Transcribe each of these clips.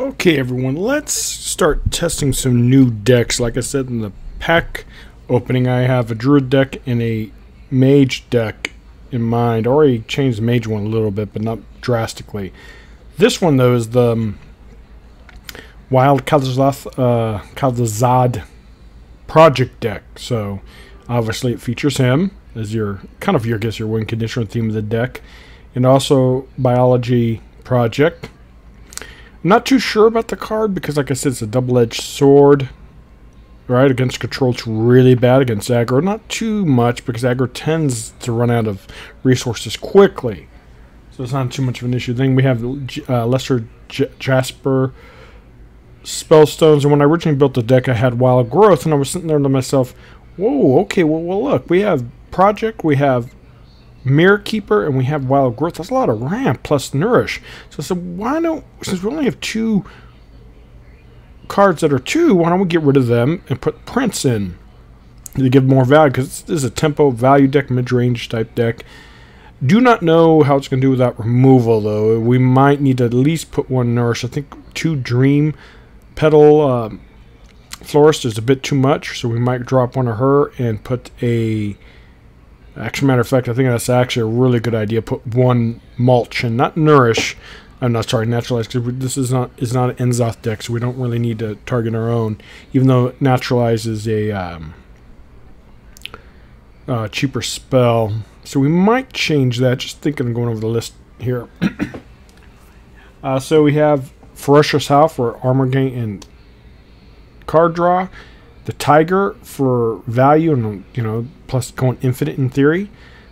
Okay, everyone, let's start testing some new decks. Like I said in the pack opening, I have a Druid deck and a Mage deck in mind. I already changed the Mage one a little bit, but not drastically. This one, though, is the Wild Kel'Thuzad Project deck. So, obviously, it features him as your win condition theme of the deck, and also Biology Project. I'm not too sure about the card because, like I said, it's a double-edged sword. Right, against control, it's really bad. Against aggro, not too much because aggro tends to run out of resources quickly. So it's not too much of an issue. Then we have Lesser Jasper Spellstones. And when I originally built the deck, I had Wild Growth, and I was sitting there to myself, whoa, okay, well look, we have Project, we have Mirror Keeper, and we have Wild Growth. That's a lot of ramp plus Nourish. So I said, why don't, since we only have two cards that are two, why don't we get rid of them and put Prince in to give more value? Because this is a tempo value deck, mid-range type deck. Do not know how it's going to do without removal, though. We might need to at least put one Nourish. I think two Dream Petal Florist is a bit too much, so we might drop one of her and put a... Actually, matter of fact, I think that's actually a really good idea. Put one Mulch and not Nourish. I'm not sorry, Naturalize, because this is not an Enzoth deck, so we don't really need to target our own. Even though Naturalize is a cheaper spell, so we might change that. Just thinking of going over the list here. So we have Ferocious Howl for armor gain and card draw. The Tiger for value and plus going infinite in theory.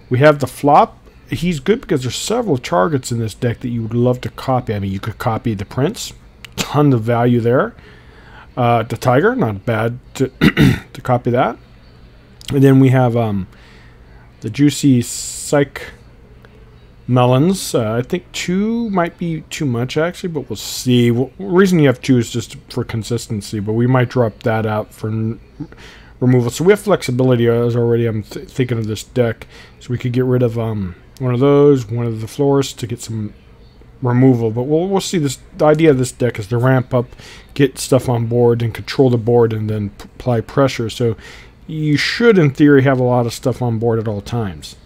We have the Flop. He's good because there's several targets in this deck that you would love to copy. I mean, you could copy the Prince, ton of value there. The Tiger, not bad to to copy that. And then we have the Juicy Psych Melons. I think two might be too much actually, but we'll see. The reason you have two is just for consistency, but we might drop that out for removal. So we have flexibility as already. I'm thinking of this deck, so we could get rid of one of those, one of the Florists to get some removal. But we'll see. The idea of this deck is to ramp up, get stuff on board, and control the board, and then apply pressure. So you should, in theory, have a lot of stuff on board at all times.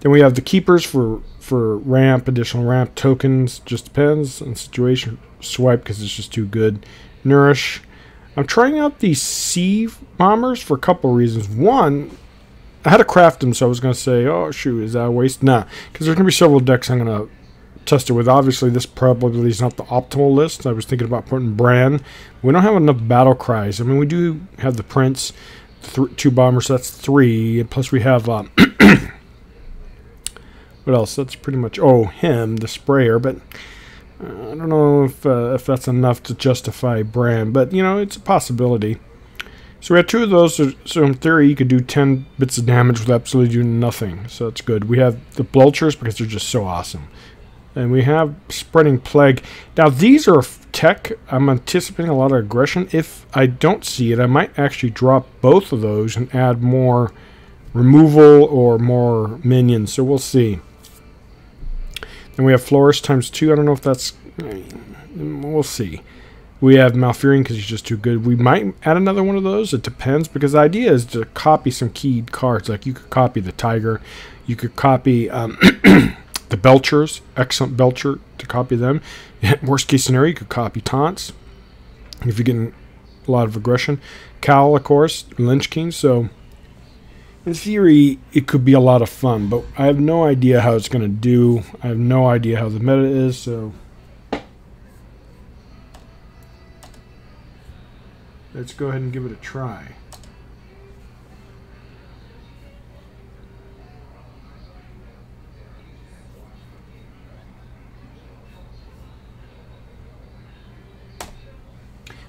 Then we have the Keepers for ramp, additional ramp tokens. Just depends on situation. Swipe because it's just too good. Nourish. I'm trying out these Sea Bombers for a couple reasons. One, I had to craft them, so I was going to say, oh, shoot, is that a waste? Nah, because there's going to be several decks I'm going to test it with. Obviously, this probably is not the optimal list. I was thinking about putting Bran. We don't have enough battle cries. I mean, we do have the Prince, two Bombers, so that's three. And plus, we have, what else? That's pretty much, him, the Sprayer, but I don't know if that's enough to justify Bran, but, it's a possibility. So we have two of those, so in theory you could do 10 bits of damage with absolutely doing nothing. So that's good. We have the Belchers because they're just so awesome. And we have Spreading Plague. Now these are tech. I'm anticipating a lot of aggression. If I don't see it, I might actually drop both of those and add more removal or more minions. So we'll see. Then we have Florist ×2. I don't know if that's... we'll see. We have Malfurion because he's just too good. We might add another one of those. It depends because the idea is to copy some keyed cards. Like you could copy the Tiger. You could copy the Belchers. Excellent Belcher to copy them. Worst case scenario, you could copy Taunts if you're getting a lot of aggression. Cowl, of course. Lynch King. So in theory, it could be a lot of fun. But I have no idea how it's going to do. I have no idea how the meta is. So let's go ahead and give it a try.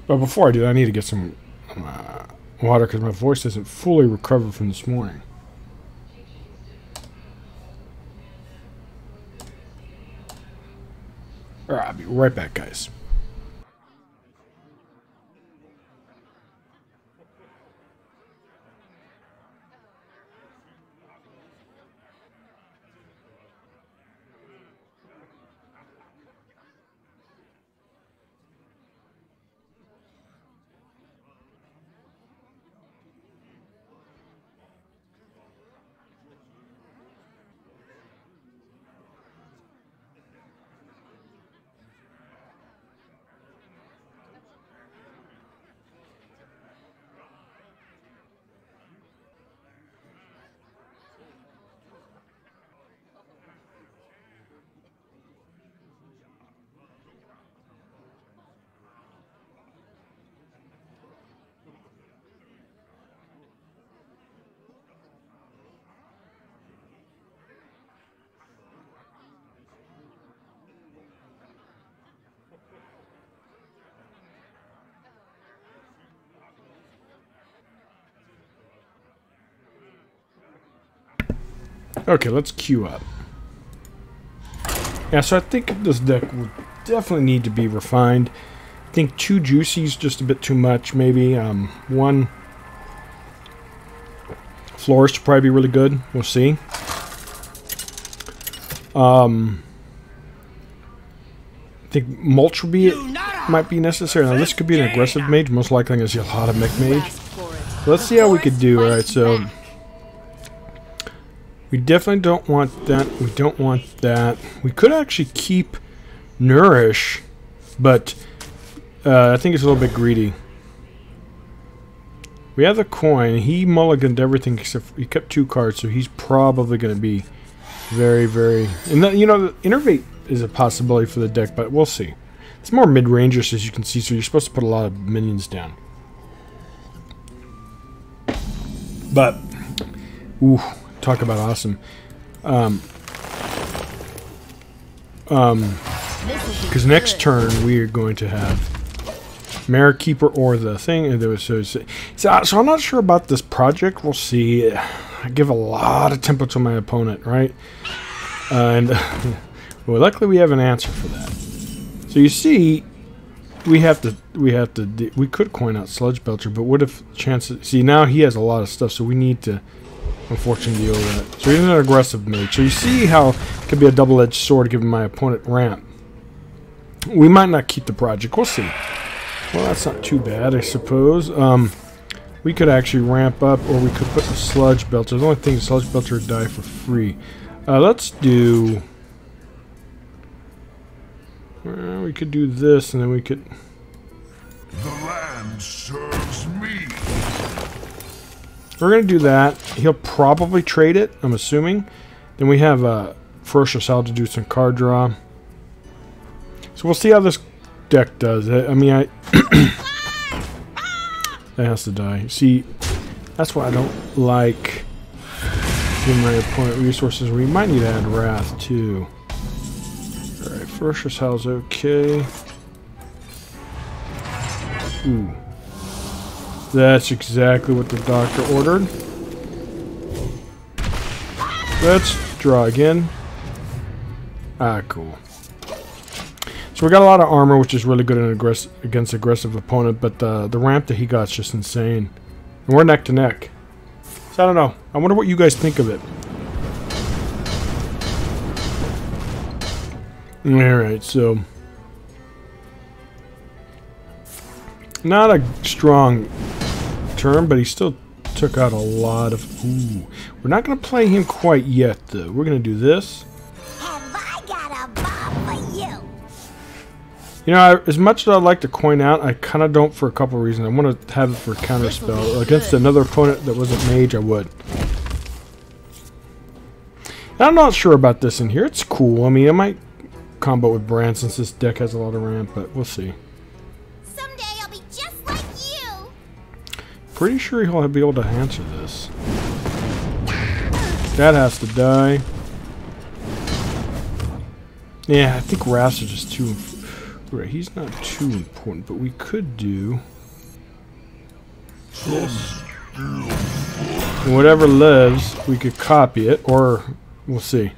But before I do that, I need to get some water because my voice isn't fully recovered from this morning. All right, I'll be right back, guys. Okay, let's queue up. Yeah, so I think this deck will definitely need to be refined. I think 2 Juicy's just a bit too much, maybe. 1 Florist would probably be really good. We'll see. I think Mulch might be necessary. Now this could be an aggressive mage. Most likely I'm going to see a lot of mech mage. Let's see how we could do. Alright, so we definitely don't want that. We don't want that. We could actually keep Nourish, but I think it's a little bit greedy. We have the coin. He mulliganed everything except he kept 2 cards, so he's probably going to be very, very... And the, you know, the Innervate is a possibility for the deck, but we'll see. It's more mid-rangers, as you can see, so you're supposed to put a lot of minions down. But, ooh, talk about awesome. Because next turn we are going to have Mara Keeper or the thing. And there was so I'm not sure about this project. We'll see. I give a lot of tempo to my opponent, right? And well, luckily we have an answer for that. So you see, we could coin out Sludge Belcher, but what if chances? See, now he has a lot of stuff, so we need to unfortunately deal with that. So he's an aggressive mage. So you see how it could be a double-edged sword giving my opponent ramp. We might not keep the project. We'll see. Well, that's not too bad, I suppose. We could actually ramp up, or we could put the Sludge Belcher. The only thing is Sludge Belcher would die for free. Let's do... we could do this, and then we could... The land serves me. We're going to do that. He'll probably trade it, I'm assuming. Then we have Ferocious Owl to do some card draw. So we'll see how this deck does. I mean, that has to die. See, that's why I don't like giving my opponent resources. We might need to add Wrath, too. Alright, Ferocious Owl's okay. Ooh. That's exactly what the doctor ordered. Let's draw again. Ah, cool. So we got a lot of armor, which is really good in against aggressive opponent, but the ramp that he got is just insane. And we're neck to neck. So I don't know. I wonder what you guys think of it. Alright, so... Not a strong turn, but he still took out a lot of... Ooh. We're not going to play him quite yet, though. We're going to do this. Have I got a bomb for you? You know, as much as I'd like to coin out, I kind of don't for a couple of reasons. I want to have it for counterspell. Against another opponent that wasn't mage, I would. I'm not sure about this in here. It's cool. I mean, I might combo with Bran since this deck has a lot of ramp, but we'll see. Someday I'll be just like you. Pretty sure he'll be able to answer this. That has to die. Yeah, I think Wraths are just too... Right, he's not too important, but we could do this. And whatever lives, we could copy it, or we'll see.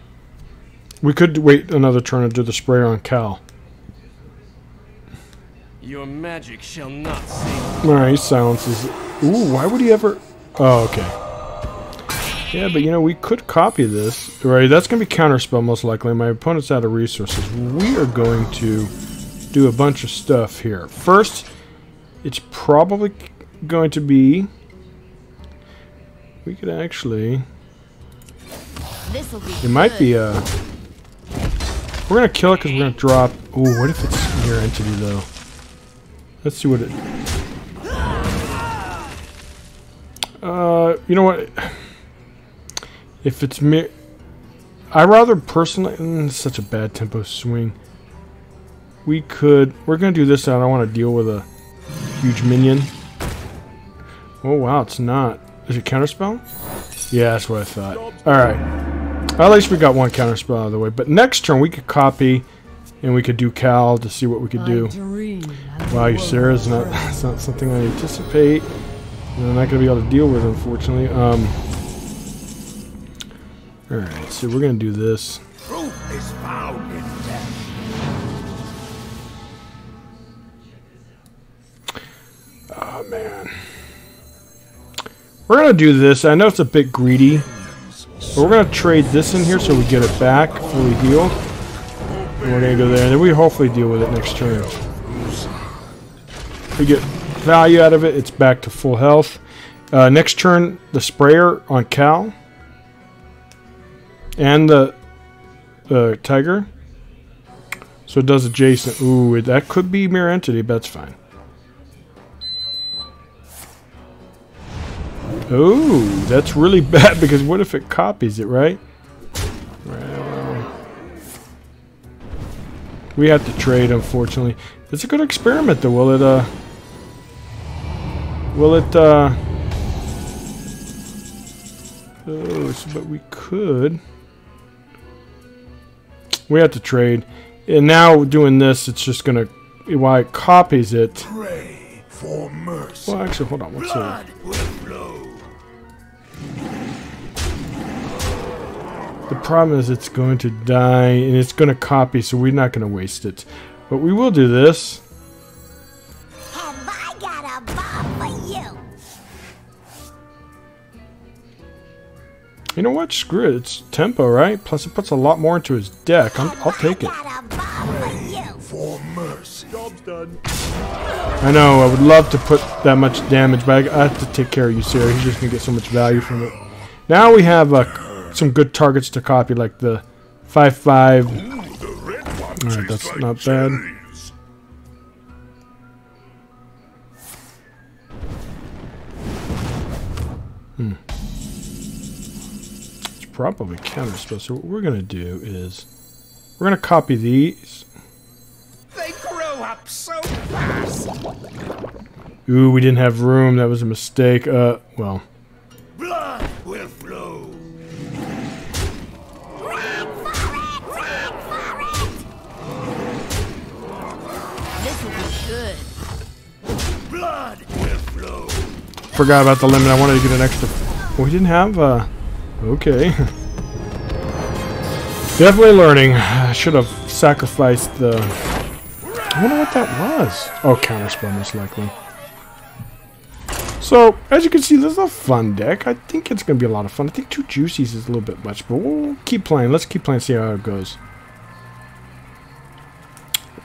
We could wait another turn and do the sprayer on Cal. Your magic shall not save. Alright, he silences it. Ooh, why would he ever... Oh, okay. Yeah, but you know, we could copy this. Right, that's going to be counterspell most likely. My opponent's out of resources. We are going to do a bunch of stuff here. First, it's probably going to be... We could actually... This'll be It might be a... We're going to kill it because we're going to drop... Ooh, what if it's near entity, though? Let's see what it... You know what? If it's me... I rather personally... It's such a bad tempo swing. We could... We're going to do this, and I don't want to deal with a huge minion. Oh, wow, it's not. Is it counterspell? Yeah, that's what I thought. Alright. At least we got one counterspell out of the way. But next turn, we could copy, and we could do Cal to see what we could do. Wow, you Sarah's not... It's not something I anticipate. And I'm not going to be able to deal with, unfortunately. Alright, so we're going to do this. Truth is found in death. Oh, man. We're going to do this. I know it's a bit greedy, but we're going to trade this in here so we get it back, fully healed. And we're going to go there, and then we hopefully deal with it next turn. We get value out of it, it's back to full health. Next turn, the sprayer on Cal. And the tiger. So it does adjacent. Ooh, that could be mirror entity, but that's fine. Ooh, that's really bad because what if it copies it, right? Well, we have to trade, unfortunately. It's a good experiment, though. Will it, oh, but we could. We have to trade. And now doing this, it's just gonna, while it copies it. Pray for mercy. Well, actually, hold on. What's Blood will flow. the problem is it's going to die and it's going to copy, so we're not going to waste it. But we will do this. Have I got a bomb for you? You know what? Screw it. It's tempo, right? Plus, it puts a lot more into his deck. I'll take it. Got a bomb for you. For mercy. Job's done. I know. I would love to put that much damage, but I have to take care of you, Sarah. He's just going to get so much value from it. Now we have some good targets to copy, like the 5/5. Alright, that's not bad. It's probably counterspell. So what we're going to do is we're going to copy these. They grow up so fast. Ooh, we didn't have room. That was a mistake. Well. Blood will flow. This will be good. Blood will flow. Forgot about the limit. I wanted to get an extra. Well, we didn't have. Okay. Definitely learning. I should have sacrificed the. I wonder what that was. Oh, counterspell, most likely. So, as you can see, this is a fun deck. I think it's going to be a lot of fun. I think 2 Juicies is a little bit much, but we'll keep playing. Let's keep playing, see how it goes.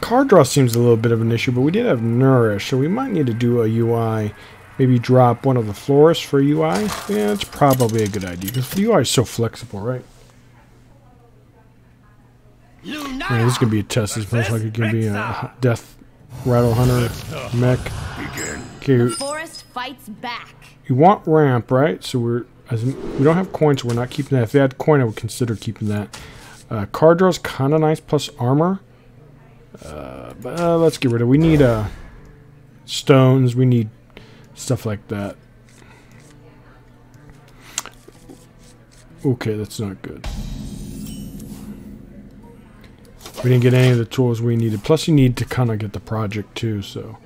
Card draw seems a little bit of an issue, but we did have Nourish, so we might need to do a UI. Maybe drop one of the florists for UI. Yeah, it's probably a good idea, because the UI is so flexible, right? Yeah, this is going to be a test. This most likely going to be a Death Rattle Hunter mech. Okay, Forest fights back. you want ramp, right? So we don't have coins, so we're not keeping that. If we had coin, I would consider keeping that. Card draw is kind of nice, plus armor. But let's get rid of it. We need stones. We need stuff like that. Okay, that's not good. We didn't get any of the tools we needed. Plus, you need to kind of get the project too. So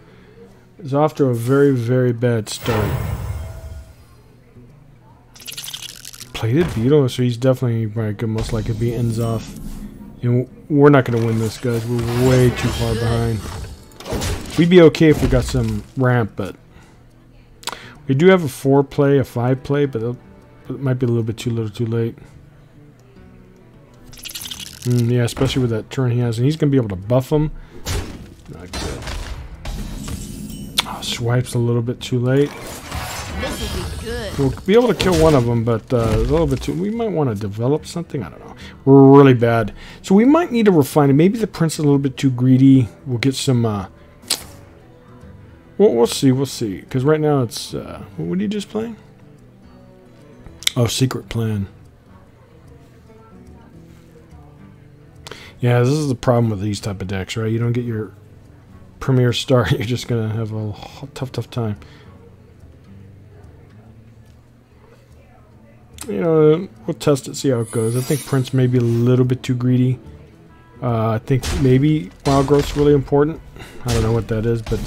it's off to a very, very bad start. Plated Beetle, so he's definitely right. Good, most likely be ends off. And we're not going to win this, guys. We're way too far behind. We'd be okay if we got some ramp, but we do have a 4-play, a 5-play, but it might be a little bit too little, too late. Yeah, especially with that turn he has, and he's going to be able to buff him. Not good. Oh, swipes a little bit too late. This will be good. We'll be able to kill one of them, but a little bit too. We might want to develop something. I don't know. We're really bad, so we might need to refine it. Maybe the prince is a little bit too greedy. We'll get some. We'll see. We'll see. Because right now it's. What did you just play? Oh, Secret Plan. Yeah, this is the problem with these type of decks, right? You don't get your premier start, you're just gonna have a tough time. You know, we'll test it, see how it goes. I think Prince may be a little bit too greedy. I think maybe Wild Growth's really important. I don't know what that is, but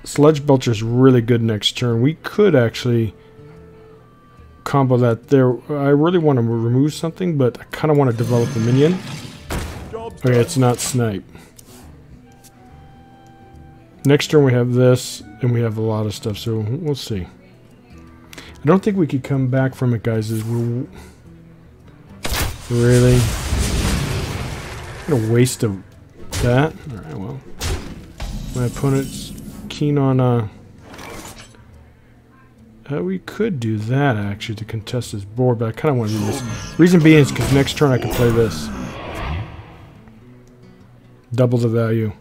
Sludge Belcher's really good next turn. We could actually combo that there. I really want to remove something, but I kind of want to develop a minion. Okay, it's not snipe. Next turn we have this, and we have a lot of stuff, so we'll see. I don't think we could come back from it, guys. We're really a waste of that. Alright, well. My opponent's keen on we could do that actually to contest this board, but I kinda want to do this. Reason being is because next turn I can play this. Double the value.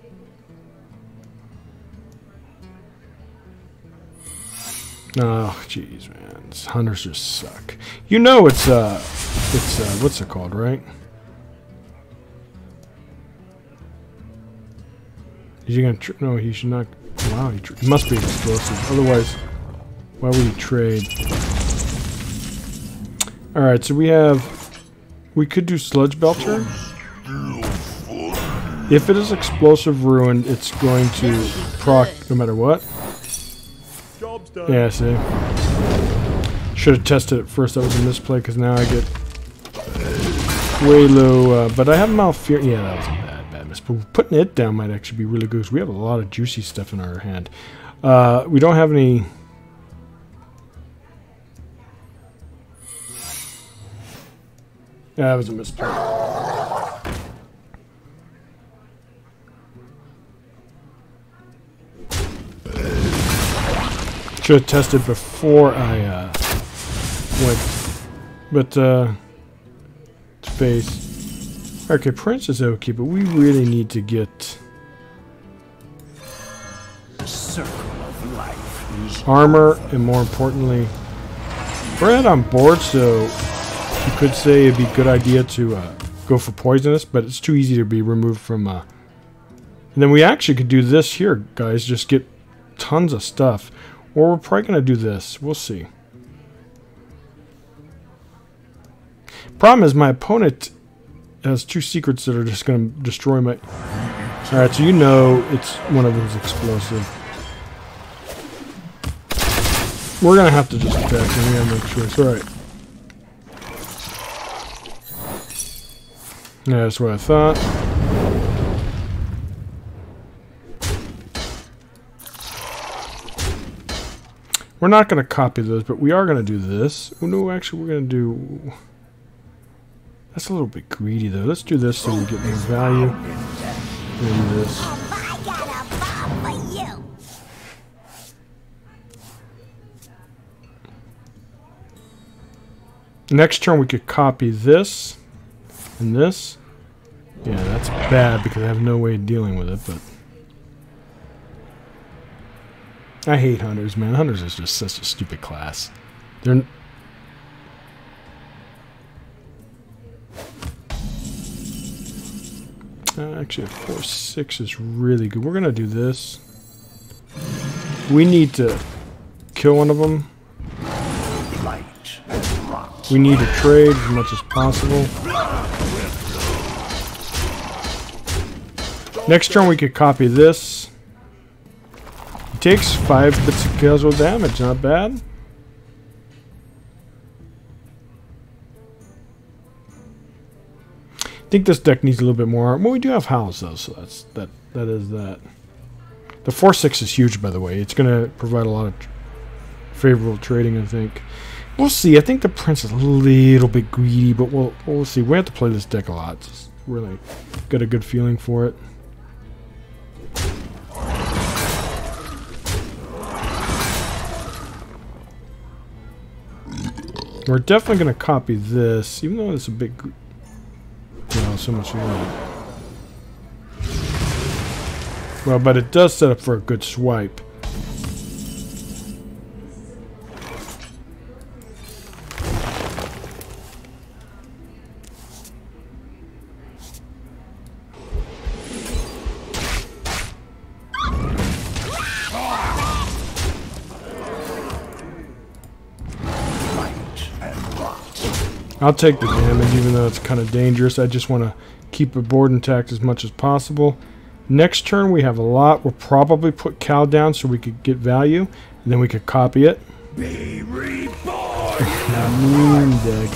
Oh, jeez, man. These hunters just suck. You know it's what's it called, right? Is he gonna no, he should not. Wow, he must be explosive. Otherwise, why would he trade? Alright, so we could do Sludge Belcher. If it is explosive ruin, it's going to proc no matter what. Yeah, see. Should have tested it first. That was a misplay because now I get way low. But I have Malfear. Yeah, that was a bad miss. But putting it down might actually be really good because we have a lot of juicy stuff in our hand. We don't have any. Yeah, that was a misplay. Should have tested before I went, but space. Okay, Prince is okay, but we really need to get The circle of life. armor, and more importantly, we're not on board, so you could say it'd be a good idea to go for poisonous, but it's too easy to be removed from. And then we actually could do this here, guys. Just get tons of stuff. Or we're probably going to do this. We'll see. Problem is my opponent has two secrets that are just going to destroy my... Alright, so you know it's one of them's explosive. We're going to have to just attack and we have no choice. Alright. Yeah, that's what I thought. We're not going to copy those, but we are going to do this. Oh, no, actually, we're going to do... That's a little bit greedy, though. Let's do this so we get more value. And this. I got a bomb for you. Next turn, we could copy this and this. Yeah, that's bad because I have no way of dealing with it, but... I hate hunters, man. Hunters is just such a stupid class. They're... actually, a 4/6 is really good. We're going to do this. We need to kill one of them. We need to trade as much as possible. Next turn, we could copy this. Takes 5 bits of casual damage, not bad. I think this deck needs a little bit more. Well, we do have Howls though, so that is that. The 4/6 is huge, by the way. It's going to provide a lot of favorable trading, I think. We'll see. I think the Prince is a little bit greedy, but we'll see. We have to play this deck a lot. Just really got a good feeling for it. We're definitely going to copy this, even though it's a big... Well, so much more. Well, but it does set up for a good swipe. I'll take the damage, even though it's kind of dangerous. I just want to keep the board intact as much as possible. Next turn, we have a lot. We'll probably put Cal down so we could get value, and then we could copy it. Be reborn. I Mean deck.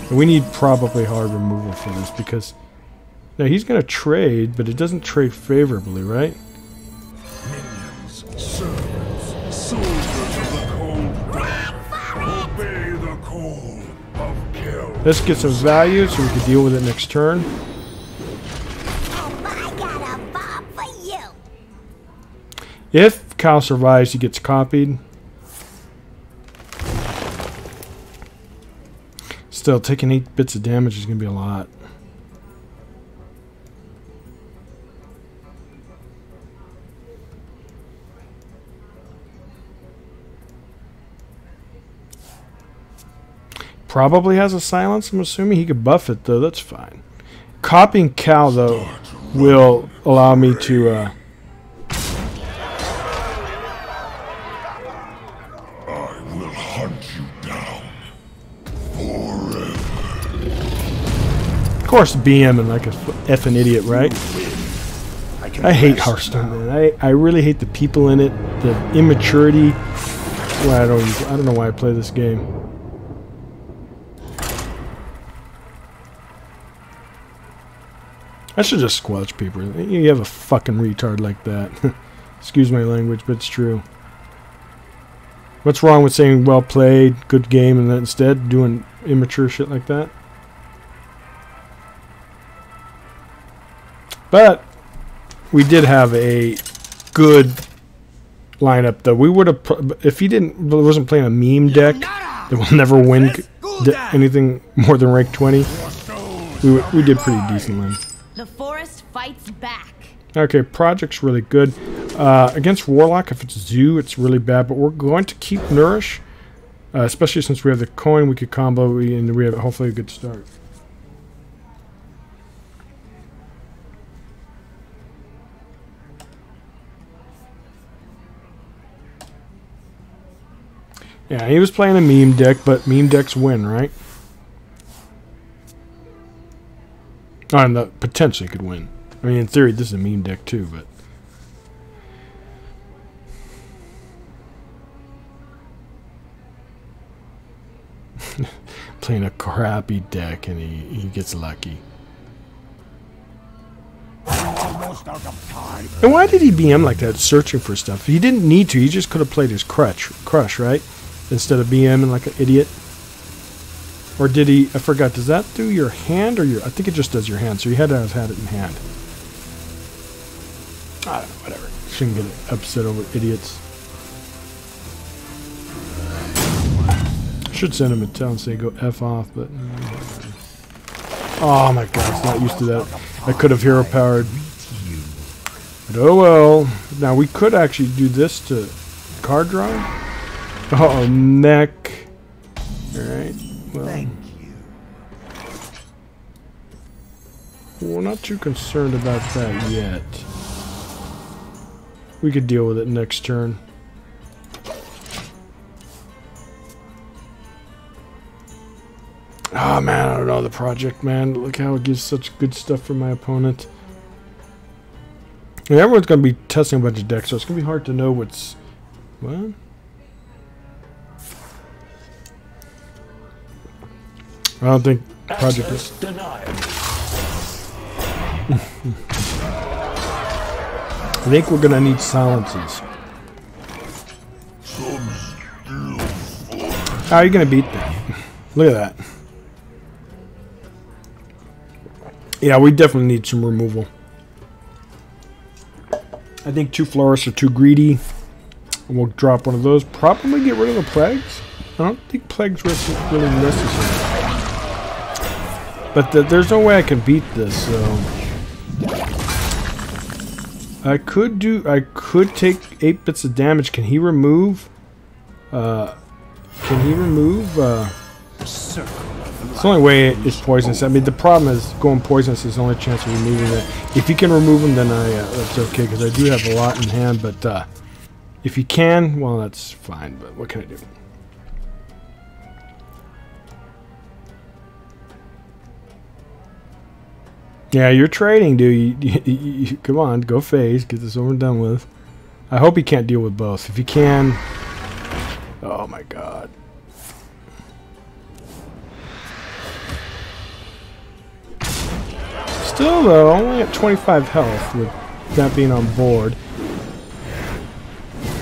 And we need probably hard removal for this because now he's going to trade, but it doesn't trade favorably, right? Minions, servants, soldiers of the cold, obey the call of Kel'Thuzad. Let's get some value so we can deal with it next turn. And I got a bob for you. If Cal survives, he gets copied. Still, taking 8 bits of damage is going to be a lot. Probably has a silence, I'm assuming. He could buff it, though. That's fine. Copying Cal, though, will allow me to... I will hunt you down forever. Of course, BM and like a effing idiot, right? I hate Hearthstone, man. I really hate the people in it, the immaturity. Well, I don't know why I play this game. I should just squelch people. You have a fucking retard like that. Excuse my language, but it's true. What's wrong with saying well played, good game, and then instead doing immature shit like that? But we did have a good lineup, though. We would have, if he wasn't playing a meme deck that will never win anything more than rank 20, we did pretty decently. The forest fights back. Okay, Project's really good. Against Warlock, if it's Zoo, it's really bad, but we're going to keep Nourish, especially since we have the coin, we could combo, and we have hopefully a good start. Yeah, he was playing a meme deck, but meme decks win, right? Oh, and potentially could win. I mean, in theory, this is a meme deck too, but... playing a crappy deck, and he gets lucky. Almost out of time. And why did he BM like that, searching for stuff? He didn't need to. He just could have played his crush, right? Instead of BMing like an idiot. Or did he... I forgot. Does that do your hand or your... I think it just does your hand. So you had to have had it in hand. I don't know. Whatever. Shouldn't get upset over idiots. Should send him a tell and say go F off, but... oh my god, it's not used to that. I could have hero powered. But oh well. Now we could actually do this to card drawing. Oh, neck. Alright. Well, Thank you. we're not too concerned about that yet. We could deal with it next turn. Oh man, I don't know the project, man. Look how it gives such good stuff for my opponent. And everyone's going to be testing a bunch of decks, so it's going to be hard to know what's... What? I don't think project is... I think we're going to need silences. How are you going to beat that? Look at that. Yeah, we definitely need some removal. I think 2 Florists are too greedy. We'll drop one of those. Probably get rid of the Plagues. I don't think Plagues really necessary. But there's no way I can beat this, so... I could take 8 bits of damage. Can he remove... It's the only way is poisonous. I mean, the problem is going poisonous is the only chance of removing it. If he can remove them, then that's okay, because I do have a lot in hand, but if he can, well, that's fine, but what can I do? Yeah, you're trading, dude. You come on, go phase, get this over and done with. I hope he can't deal with both. If he can... Oh, my God. Still though, only at 25 health with that being on board.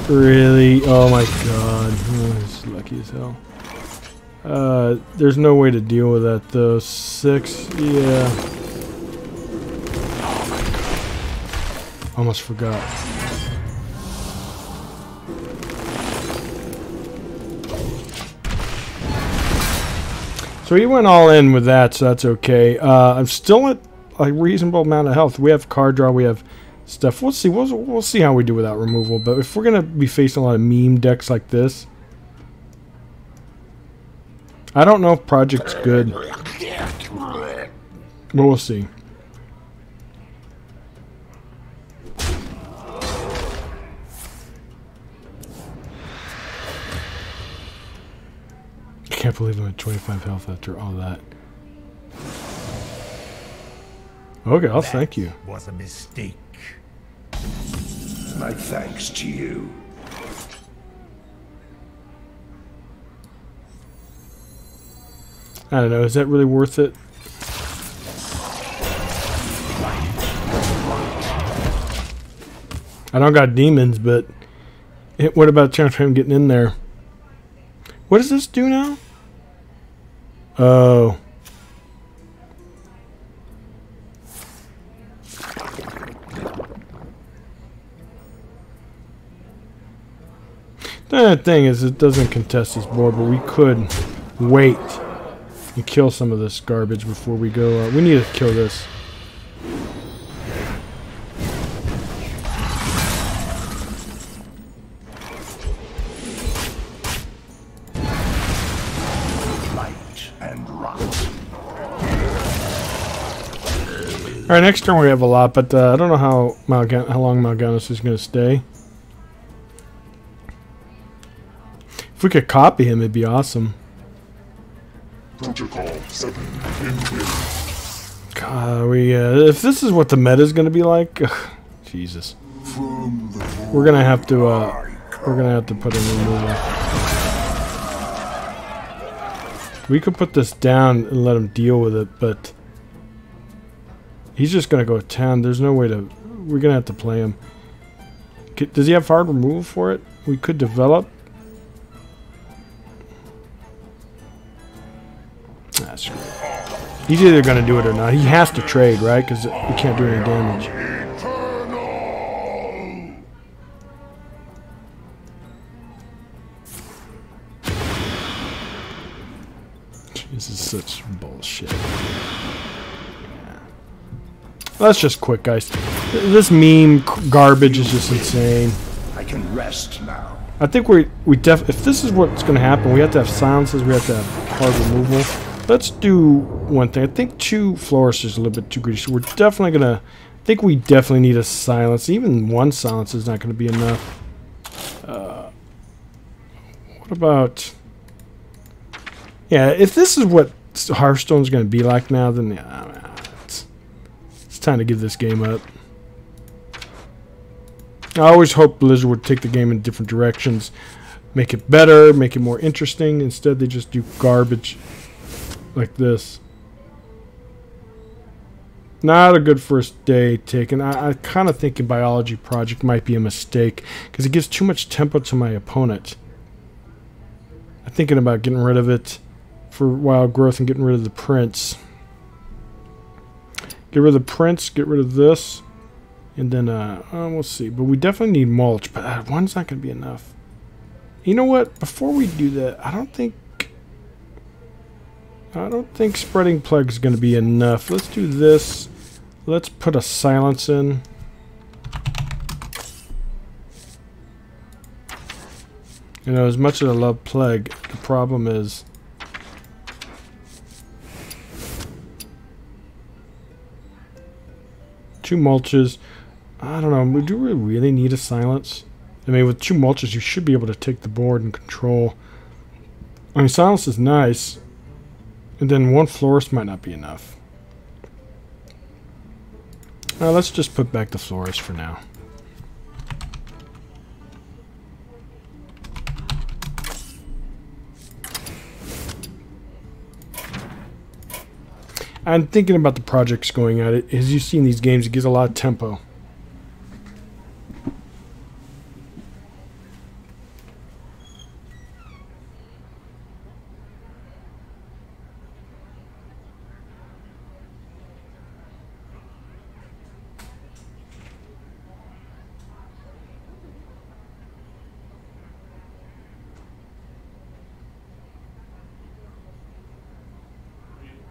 Really? Oh my god. Oh, he's lucky as hell. There's no way to deal with that though. 6, yeah. Oh my god. Almost forgot. So he went all in with that, so that's okay. I'm still at a reasonable amount of health. We have card draw, we have stuff. We'll see. We'll see how we do without removal. But if we're gonna be facing a lot of meme decks like this, I don't know if Project's good, but we'll see. I can't believe I'm at 25 health after all that. Okay, I'll thank you. Was a mistake. My thanks to you. I don't know, is that really worth it? I don't got demons, but what about the chance for him getting in there? What does this do now? Oh. The thing is, it doesn't contest this board, but we could wait and kill some of this garbage before we go. We need to kill this. Light and rot. All right, next turn we have a lot, but I don't know how long Mal'Ganis is going to stay. If we could copy him, it'd be awesome. Protocol 7 God, if this is what the meta is going to be like, Jesus, we're gonna have to put in removal. We could put this down and let him deal with it, but he's just gonna go to 10. There's no way to. We're gonna have to play him. Does he have hard removal for it? We could develop. Ah, screw it. He's either going to do it or not. He has to trade, right? Because we can't do any damage. This is such bullshit. Yeah. That's just quick, guys. This meme garbage is just insane. I can rest now. I think if this is what's going to happen, we have to have silences, we have to have hard removal. Let's do one thing. I think 2 Florists is a little bit too greedy, so we're definitely going to... I think we definitely need a silence. Even 1 silence is not going to be enough. What about... Yeah, if this is what Hearthstone's going to be like now, then yeah, it's time to give this game up. I always hoped Blizzard would take the game in different directions. Make it better, make it more interesting. Instead, they just do garbage like this. Not a good first day taken. I kind of think a Biology Project might be a mistake because it gives too much tempo to my opponent. I'm thinking about getting rid of it for Wild Growth and getting rid of the Prince. Get rid of the Prince, get rid of this, and then we'll see. But we definitely need mulch, but 1's not going to be enough. You know what? Before we do that, I don't think Spreading Plague is going to be enough. Let's do this. Let's put a silence in. You know, as much as I love Plague, the problem is two mulches. I don't know. Do we really need a silence? I mean, with 2 mulches, you should be able to take the board and control. I mean, silence is nice. And then 1 Florist might not be enough. Let's just put back the Florist for now. I'm thinking about the projects going at it. As you've seen these games, it gives a lot of tempo.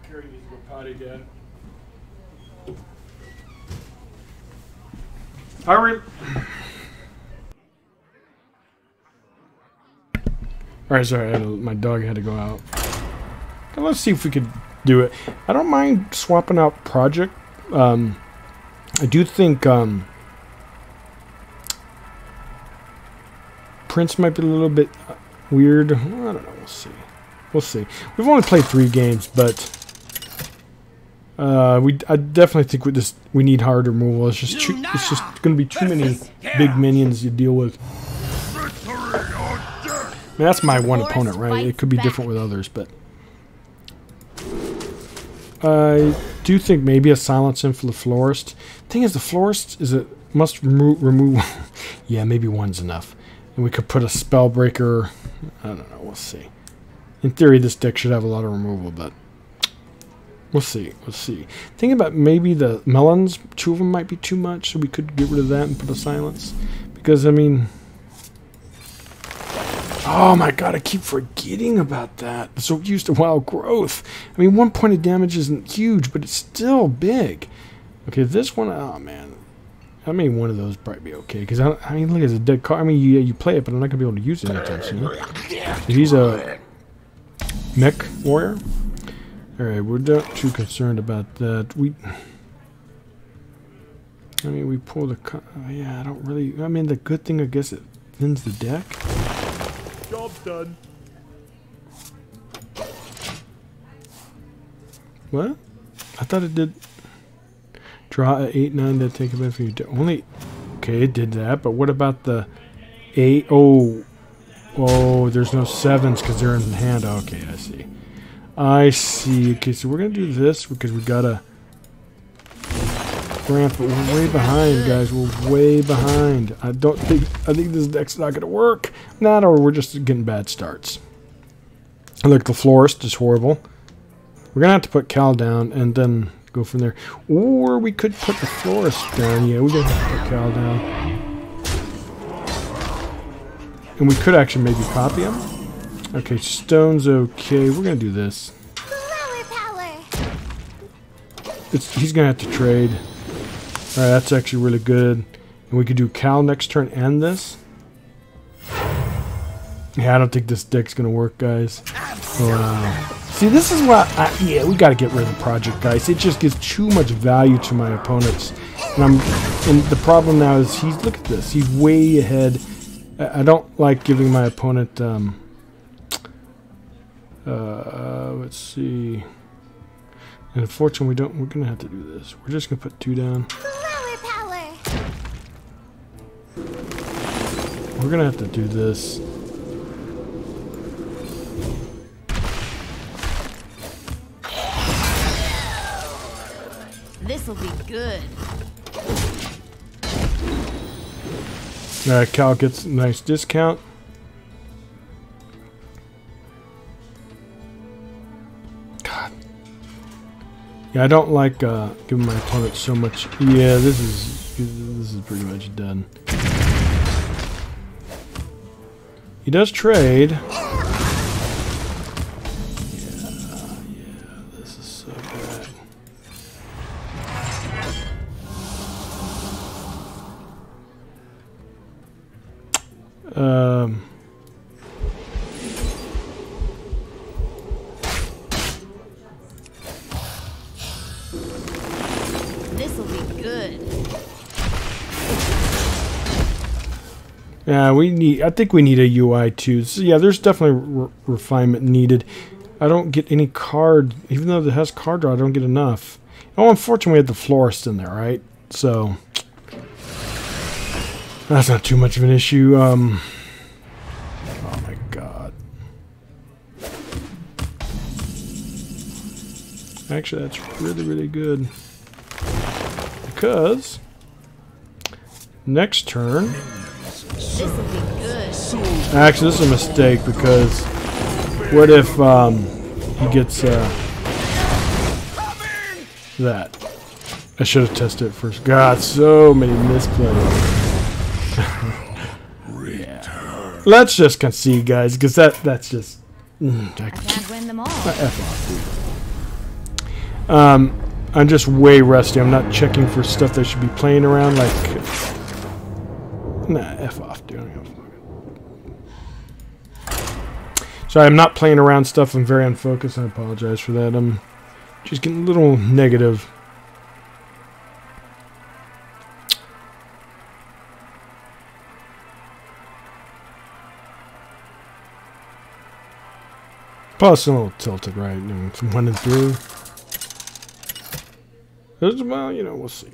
Carrie needs to go potty again. Alright, sorry, my dog had to go out. Okay, let's see if we could do it. I don't mind swapping out project. I do think Prince might be a little bit weird. I don't know, we'll see. We'll see. We've only played 3 games, but I definitely think we need hard removal. It's just going to be too many big minions you deal with. I mean, that's my one opponent, right? It could be different with others, but I do think maybe a silence in for the florist. Thing is, the florist must remove. Yeah, maybe one's enough, and we could put a spellbreaker. I don't know. We'll see. In theory, this deck should have a lot of removal, but we'll see. We'll see. Thinking about maybe the melons. 2 of them might be too much, so we could get rid of that and put a silence. Because, I mean... Oh my god, I keep forgetting about that. I'm so used to wild growth. I mean, 1 point of damage isn't huge, but it's still big. Okay, this one... Oh, man. I mean, one of those would probably be okay. Because, I mean, look, it's a dead card. I mean, you play it, but I'm not going to be able to use it anytime soon. He's a... mech warrior. Alright, we're not too concerned about that. I mean, we pull the... yeah, I don't really... I mean, the good thing, I guess, it thins the deck. Job done. What? I thought it did... Draw a 8/9 to take a benefit. Only... Okay, it did that, but what about the 8... Oh... Oh, there's no 7s because they're in hand. Okay, I see. I see. Okay, so we're going to do this because we got to ramp, but we're way behind, guys. We're way behind. I think this deck's not going to work. Not, or we're just getting bad starts. Look, the florist is horrible. We're going to have to put Cal down and then go from there. Or we could put the florist down. Yeah, we're going to have to put Cal down. And we could actually maybe copy him. Okay, stone's okay. We're gonna do this. Flower power. He's gonna have to trade. Alright, that's actually really good. And we could do Cal next turn and this. Yeah, I don't think this deck's gonna work, guys. Wow. See, this is what yeah, we gotta get rid of the project, guys. It just gives too much value to my opponents. And the problem now is look at this. He's way ahead. I don't like giving my opponent, let's see. And unfortunately, we're going to have to do this. We're just going to put 2 down. Flower power. We're going to have to do this. This'll be good. Cal gets a nice discount. God. Yeah, I don't like giving my opponent so much. Yeah, this is pretty much done. He does trade. Yeah, this is so bad. This'll be good. Yeah, I think we need a UI too. So yeah, there's definitely refinement needed. I don't get any card, even though it has card draw, I don't get enough. Oh, unfortunately, we had the florist in there, right? So that's not too much of an issue. Oh my god. Actually, that's really, really good. Because next turn... This'll be good. Actually, this is a mistake because what if he gets that? I should have tested it first. God, so many misplays. Yeah. Let's just concede, guys, because that's just... I can't win them all. F off, dude. I'm just way rusty. I'm not checking for stuff that should be playing around like... Nah, F off, dude. I don't give a fuck. Sorry, I'm not playing around stuff. I'm very unfocused. I apologize for that. I'm just getting a little negative. Plus, I'm a little tilted, right? From 1 and 3. Well, you know, we'll see.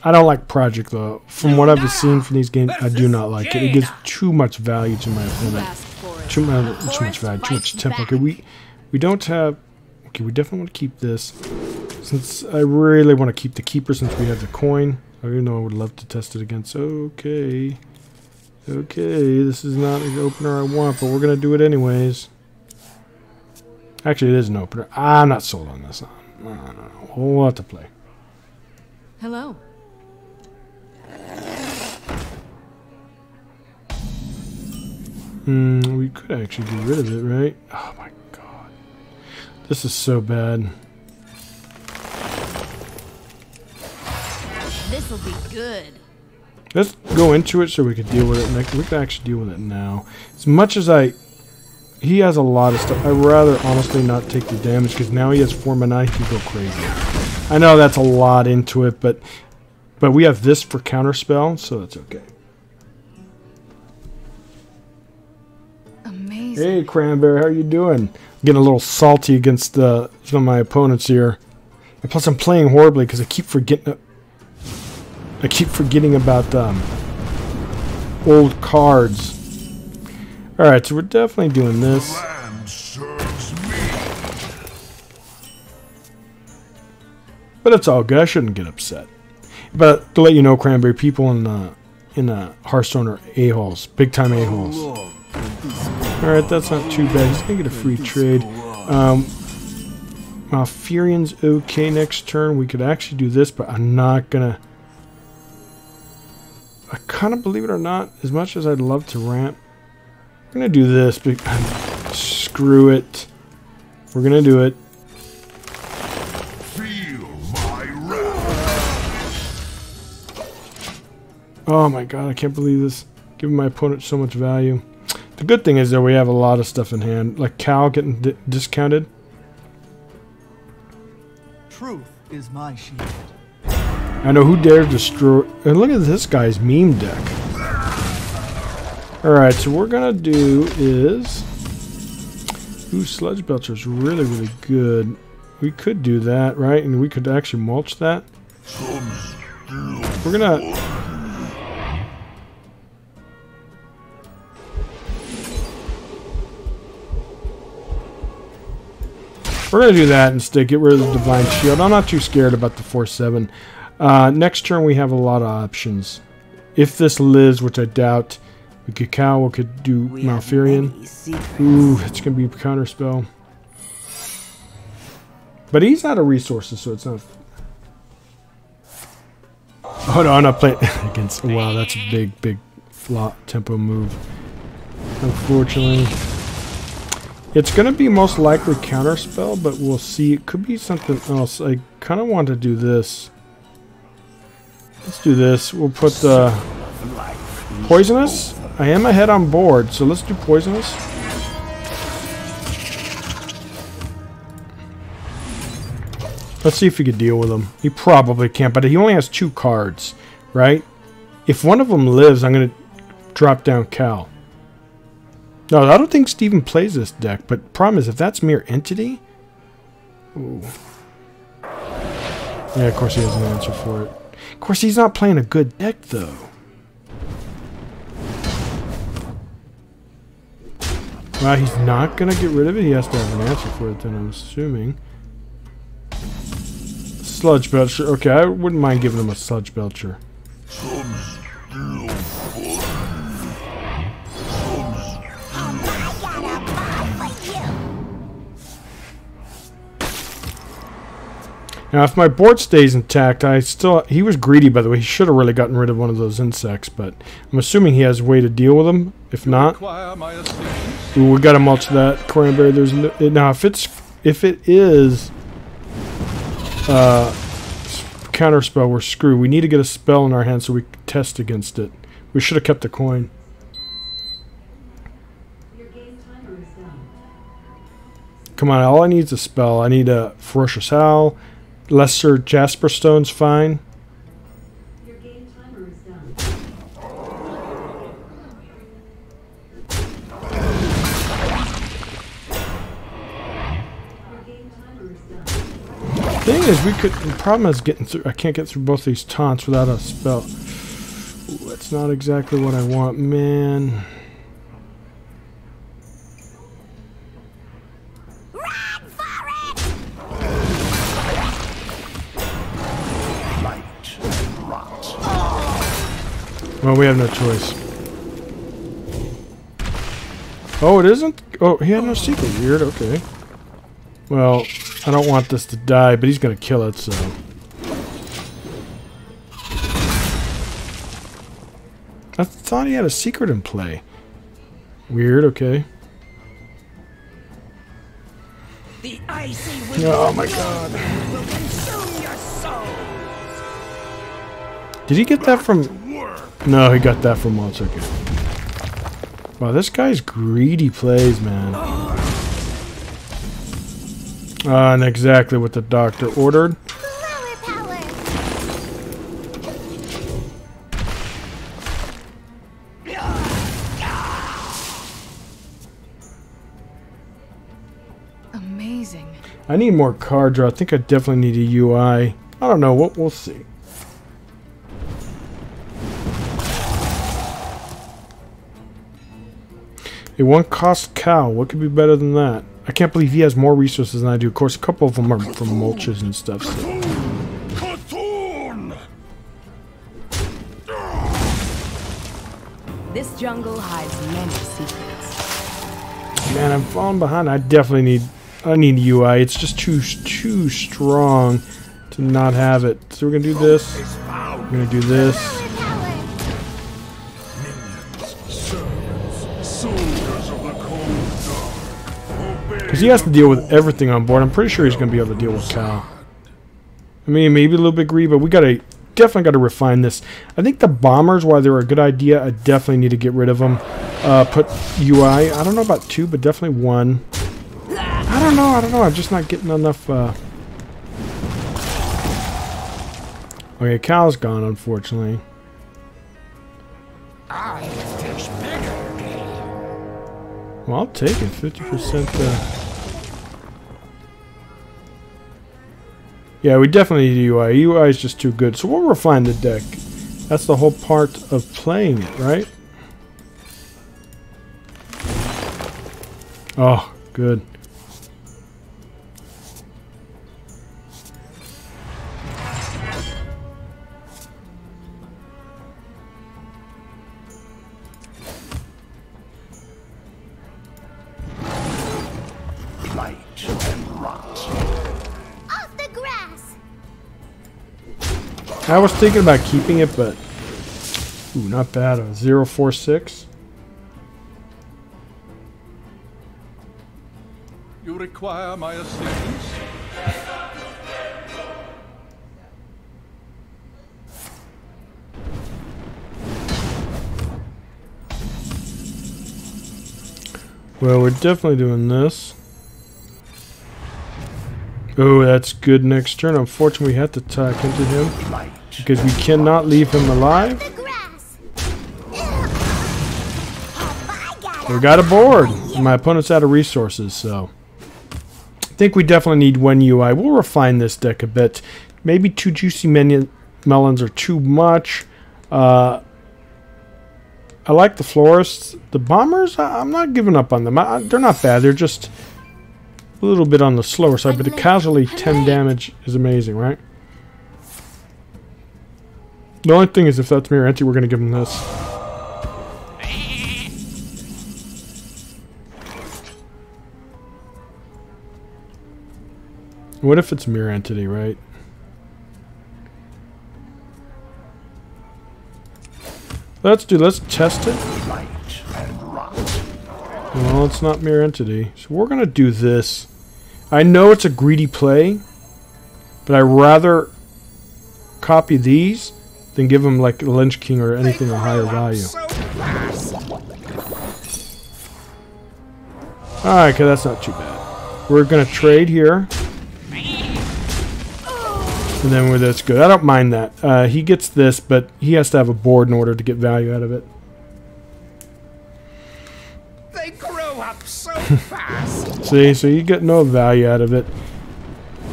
I don't like Project, though. From what I've seen from these games, I do not like it. It gives too much value to my opponent. Too much value, too much tempo. Okay, we don't have... Okay, we definitely want to keep this. Since I really want to keep the keeper since we have the coin. Even though I would love to test it against... Okay. Okay, this is not the opener I want, but we're going to do it anyways. Actually, it is an opener. I'm not sold on this. No. We'll have to play. Hello. We could actually get rid of it, right? Oh my god. This is so bad. This'll be good. Let's go into it so we can deal with it next. We can actually deal with it now. As much as he has a lot of stuff. I'd rather honestly not take the damage because now he has 4 mana. He can go crazy. I know that's a lot into it, but we have this for counterspell, so that's okay. Amazing. Hey, Cranberry, how you doing? I'm getting a little salty against some of my opponents here, and plus I'm playing horribly because I keep forgetting about old cards. Alright, so we're definitely doing this. But it's all good. I shouldn't get upset. But to let you know, Cranberry, people in Hearthstone are a-holes. Big-time a-holes. Alright, that's not too bad. He's going to get a free trade. Malfurion's okay next turn. We could actually do this, but I'm not going to... I kind of, believe it or not, as much as I'd love to ramp, I'm going to do this. But screw it. We're going to do it. Oh my god, I can't believe this. Giving my opponent so much value. The good thing is that we have a lot of stuff in hand. Like Cal getting discounted. Truth is my shield. I know who dares destroy... And look at this guy's meme deck. Alright, so what we're going to do is... Ooh, Sludge Belcher's really, really good. We could do that, right? And we could actually mulch that. We're going to... We're going to do that instead. Get rid of the Divine Shield. I'm not too scared about the 4/7. Next turn we have a lot of options. If this lives, which I doubt, we could Cal, we could do Malfurion. Ooh, it's going to be Counterspell. But he's out of resources, so it's not... Oh no, I'm not playing against... Wow, that's a big, big flop tempo move. Unfortunately... It's going to be most likely Counterspell, but we'll see. It could be something else. I kind of want to do this. Let's do this. We'll put the Poisonous. I am ahead on board, so let's do Poisonous. Let's see if he can deal with him. He probably can't, but he only has 2 cards, right? If one of them lives, I'm going to drop down Cal. No, I don't think Steven plays this deck, but problem is if that's Mere Entity... Ooh. Yeah, of course he has an answer for it. Of course, he's not playing a good deck, though. Well, he's not going to get rid of it. He has to have an answer for it, then I'm assuming. Sludge Belcher. Okay, I wouldn't mind giving him a Sludge Belcher. Now, if my board stays intact, he was greedy, by the way. He should have really gotten rid of one of those insects, but I'm assuming he has a way to deal with them. If not, ooh, we got to mulch that cranberry. There's no, now if it is counterspell, we're screwed. We need to get a spell in our hand so we can test against it. We should have kept the coin. Come on, all I need is a spell. I need a Ferocious Howl. Lesser Jasper Stone's fine. Your game timer is done. Your game timer is done. Thing is, the problem is getting through. I can't get through both these taunts without a spell. Ooh, that's not exactly what I want, man. Well, we have no choice. Oh, it isn't? Oh, he had no secret. Weird, okay. Well, I don't want this to die, but he's going to kill it, so... I thought he had a secret in play. Weird, okay. The icy wind Oh my god. will consume your soul. Did he get that from... No, he got that from Monster. Wow, this guy's greedy plays, man. And exactly what the doctor ordered. Flower power. Amazing. I need more card draw. I think I definitely need a UI. I don't know. We'll see. A one-cost cow. What could be better than that? I can't believe he has more resources than I do. Of course, a couple of them are from mulches and stuff. So. This jungle hides many secrets. Man, I'm falling behind. I definitely need. I need UI. It's just too strong to not have it. So we're gonna do this. We're gonna do this. Because he has to deal with everything on board. I'm pretty sure he's going to be able to deal with Cal. I mean, maybe a little bit greedy, but we definitely got to refine this. I think the bombers, while they're a good idea, I definitely need to get rid of them. Put UI. I don't know about 2, but definitely 1. I don't know. I'm just not getting enough. Okay, Cal's gone, unfortunately. Well, I'll take it. 50%. Yeah, we definitely need UI. UI is just too good. So we'll refine the deck. That's the whole part of playing it, right? Oh, good. I was thinking about keeping it, but ooh, not bad. 046. You require my assistance? Well, we're definitely doing this. Oh, that's good next turn. Unfortunately, we had to attack into him because we cannot leave him alive. We got a board. My opponent's out of resources, so I think we definitely need 1 UI. We'll refine this deck a bit. Maybe 2 juicy melons are too much. I like the florists. The bombers, I'm not giving up on them. They're not bad. They're just a little bit on the slower side, but the casualty 10 damage is amazing, right? The only thing is if that's mirror entity, we're going to give him this. What if it's mirror entity, right? Let's test it. Well, it's not mirror entity. So we're going to do this. I know it's a greedy play, but I'd rather copy these than give them like a Lynch King or anything of higher value. Alright, okay, that's not too bad. We're going to trade here. And then that's good. I don't mind that. He gets this, but he has to have a board in order to get value out of it. They grow up so fast. See, so you get no value out of it.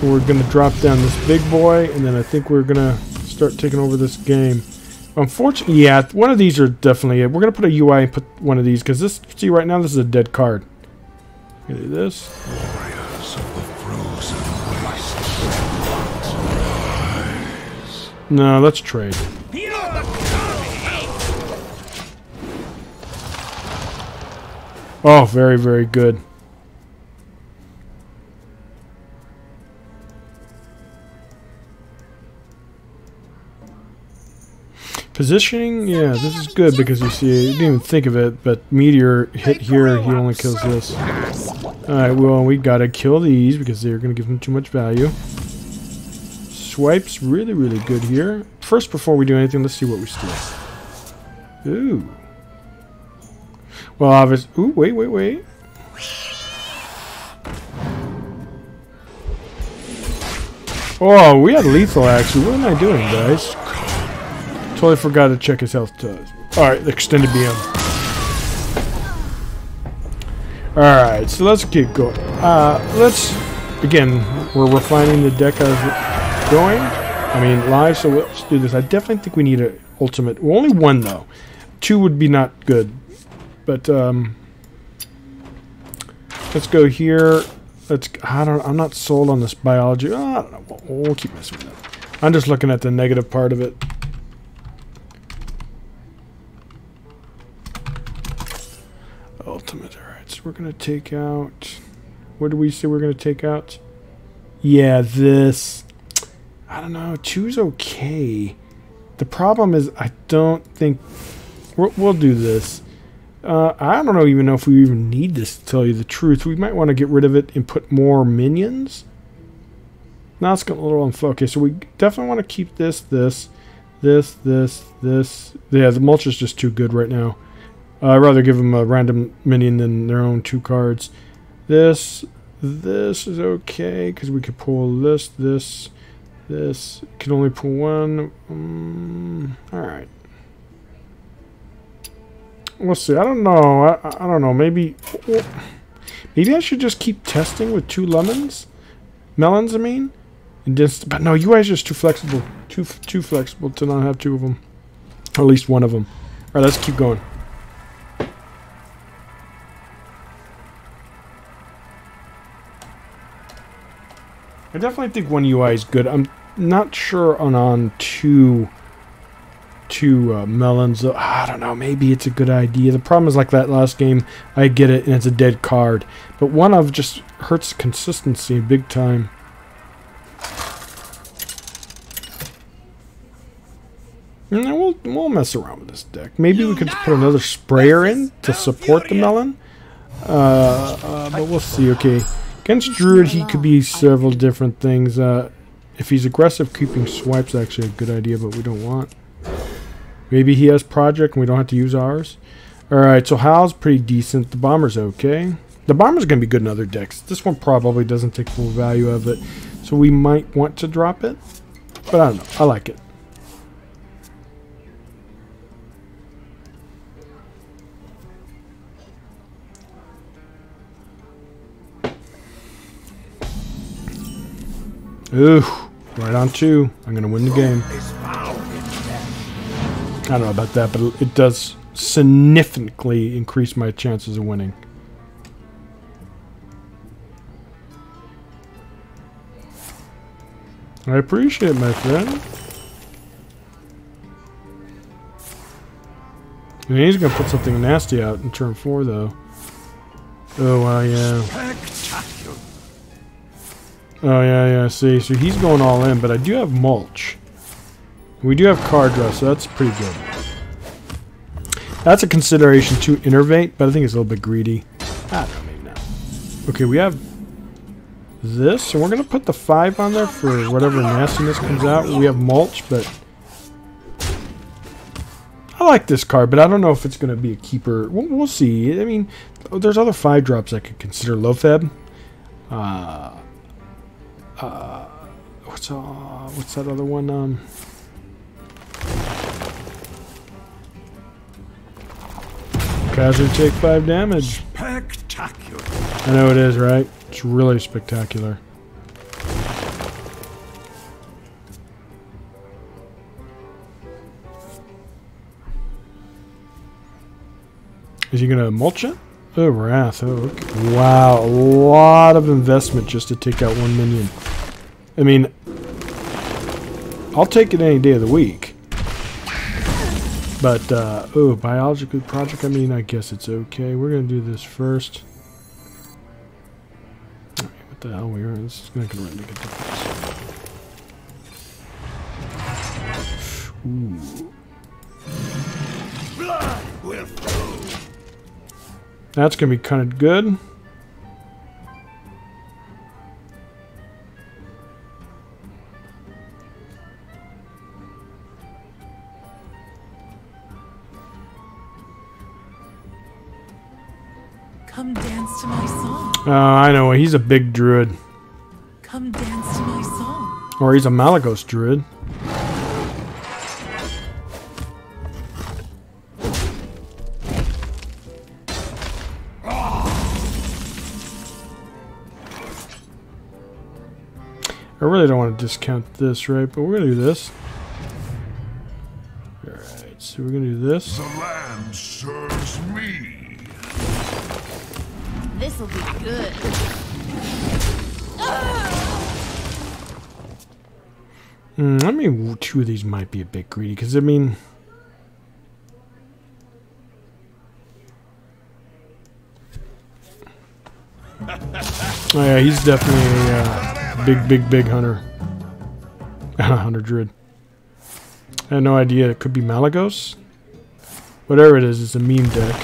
We're going to drop down this big boy, and then I think we're going to start taking over this game. Unfortunately, yeah, one of these are definitely it. We're going to put a UI and put one of these, because this, see, right now this is a dead card. Look at this. Warriors of the frozen waste. No, let's trade. Oh, very, very good. Positioning, yeah, this is good because you see, you didn't even think of it, but Meteor hit here, he only kills this. Alright, well, we gotta kill these because they're gonna give them too much value. Swipe's really, really good here. First, before we do anything, let's see what we steal. Ooh. Well, obviously, ooh, wait. Oh, we had lethal actually. What am I doing, guys? Totally forgot to check his health. Alright, extended BM. Alright, so let's keep going. Again, we're refining the deck as it's going. I mean, live, so let's do this. I definitely think we need an ultimate. Well, only one, though. 2 would be not good. But, let's go here. I'm not sold on this biology. Oh, I don't know. We'll keep messing with it. I'm just looking at the negative part of it. Ultimate. Alright, so we're going to take out... What did we say we're going to take out? Yeah, this... I don't know. 2's okay. The problem is I don't think... We'll do this. I don't even know if we even need this, to tell you the truth. We might want to get rid of it and put more minions. Now it's got a little unfocused. Okay, so we definitely want to keep this. Yeah, the mulch is just too good right now. I'd rather give them a random minion than their own 2 cards. This is okay, because we could pull this. Can only pull 1. Alright. We'll see. I don't know. I don't know. Maybe I should just keep testing with 2 melons, I mean. And just, but no, UI is just too flexible. Too flexible to not have 2 of them. Or at least 1 of them. Alright, let's keep going. I definitely think 1 UI is good. I'm not sure on 2 melons. I don't know. Maybe it's a good idea. The problem is like that last game, I get it and it's a dead card. But 1 of just hurts consistency big time. And we'll mess around with this deck. Maybe we could just put another sprayer in to support the melon. But we'll see. Okay. Against Druid, he could be several different things. If he's aggressive, keeping swipes actually a good idea, but we don't want. Maybe he has Project and we don't have to use ours. Alright, so Hal's pretty decent. The Bomber's okay. The Bomber's going to be good in other decks. This one probably doesn't take full value of it. So we might want to drop it. But I don't know. I like it. Ooh, right on 2. I'm going to win the game. I don't know about that, but it does significantly increase my chances of winning. I appreciate it, my friend. I mean, he's gonna put something nasty out in turn 4, though. Oh wow, yeah. Spectacular. Oh yeah. See, so he's going all in, but I do have mulch. We do have card draw, so that's pretty good. That's a consideration to innervate, but I think it's a little bit greedy. I don't know, maybe not. Okay, we have this, so we're gonna put the 5 on there for whatever nastiness comes out. We have mulch, but I like this card, but I don't know if it's gonna be a keeper. We'll see. I mean, there's other 5 drops I could consider. Loatheb. What's that other one? Kazoo take 5 damage. Spectacular. I know it is, right? It's really spectacular. Is he gonna mulch it? Oh, Wrath. Oh, okay. Wow, a lot of investment just to take out 1 minion. I mean, I'll take it any day of the week. But, oh, Biological Project, I mean, I guess it's okay. We're gonna do this first. What the hell, this is gonna really make a difference. Ooh. Blood will flow. That's gonna be kind of good. Come dance to my song. Oh, I know. He's a big druid. Come dance to my song. Or he's a Malagos druid. I really don't want to discount this, right? But we're going to do this. Alright, so we're going to do this. The land serves me. This'll be good. I mean, 2 of these might be a bit greedy, because, I mean... Oh yeah, he's definitely a big hunter. Hunter druid. I had no idea. It could be Malagos. Whatever it is, it's a meme deck.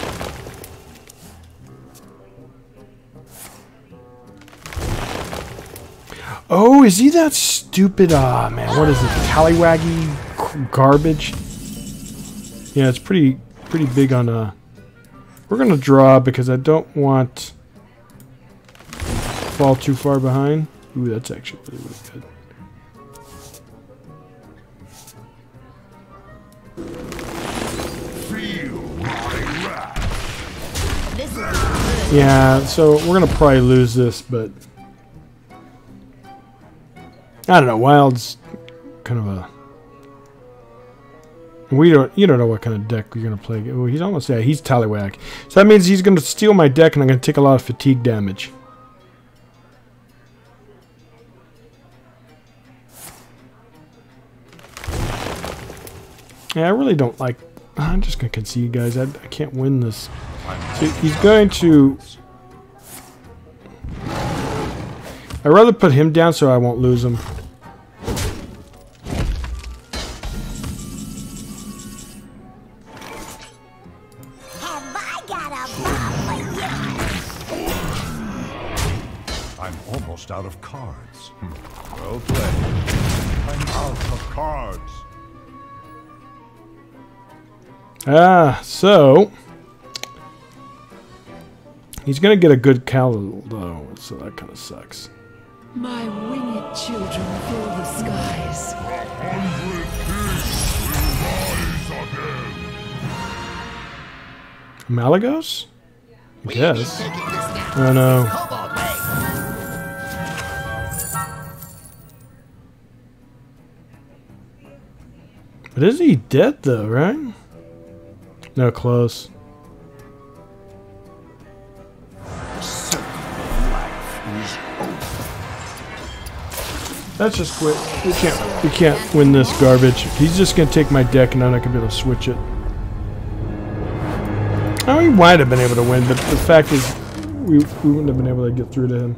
Oh, is he that stupid? Ah, man, what is it? Tallywaggy garbage? Yeah, it's pretty big on. We're gonna draw because I don't want fall too far behind. Ooh, that's actually really good. Feel my wrath. This will be good. Yeah, so we're gonna probably lose this, but I don't know. Wild's kind of a. You don't know what kind of deck you're gonna play. Oh, he's almost he's Tallywag. So that means he's gonna steal my deck, and I'm gonna take a lot of fatigue damage. Yeah, I really don't like. I'm just gonna concede, guys. I can't win this. So he's going to. I'd rather put him down so I won't lose him. Have I got a bomb for you? I'm almost out of cards. Well played. I'm out of cards. So he's gonna get a good Cal though, so that kind of sucks. My winged children fill the skies. 100 kings will rise again. Malagos? Yes. Oh no. But is he dead though, right? No, close. Let's just quit. We can't win this garbage. He's just gonna take my deck and I'm not gonna be able to switch it. Oh, we might have been able to win, but the fact is, we wouldn't have been able to get through to him.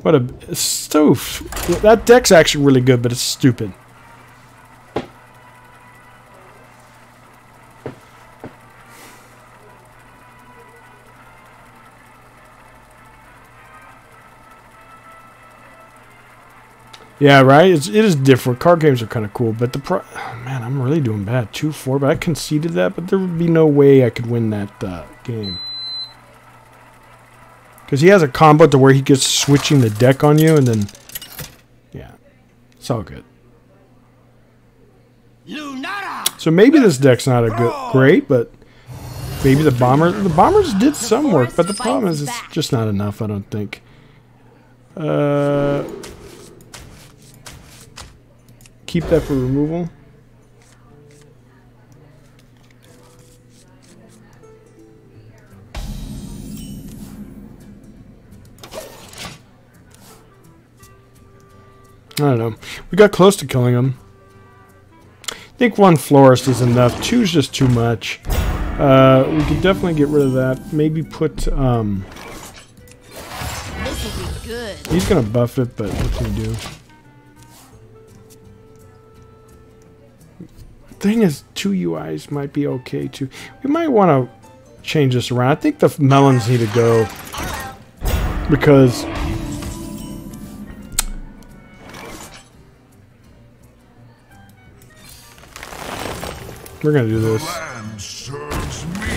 What a stoof! That deck's actually really good, but it's stupid. Yeah, right? It is different. Card games are kind of cool, but man, I'm really doing bad. 2-4, but I conceded that, but there would be no way I could win that game. Because he has a combo to where he gets switching the deck on you, and then... Yeah. It's all good. So maybe this deck's not a great, but... Maybe the bombers did some work, but the problem is it's just not enough, I don't think. Keep that for removal. I don't know. We got close to killing him. I think 1 florist is enough. 2's just too much. We could definitely get rid of that. Maybe put This will be good. he's gonna buff it, but what can we do? Thing is, 2 UIs might be okay too. We might want to change this around. I think the melons need to go because we're gonna do this. Land serves me.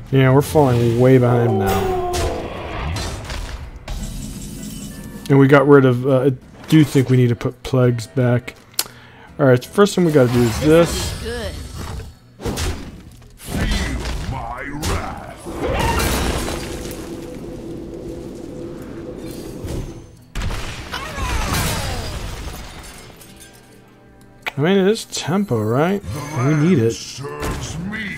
Yeah, we're falling way behind now. And we got rid of, I do think we need to put plagues back. Alright, first thing we gotta do is this. Good. Feel my wrath. I mean, it is tempo, right? We need it. Serves me.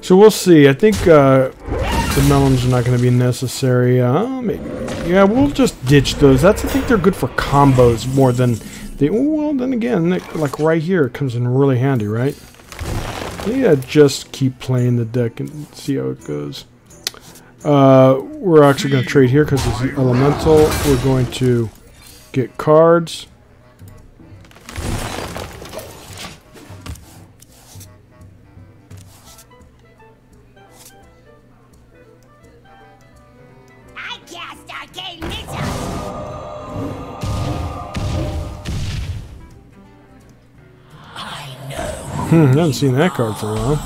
So we'll see. I think the melons are not going to be necessary. Maybe. Yeah, we'll just ditch those. I think they're good for combos more than they... Oh, well, then again, like right here, it comes in really handy, right? Yeah, just keep playing the deck and see how it goes. We're actually going to trade here because it's the elemental. We're going to get cards. I cast arcane missile. I haven't seen that card for a while.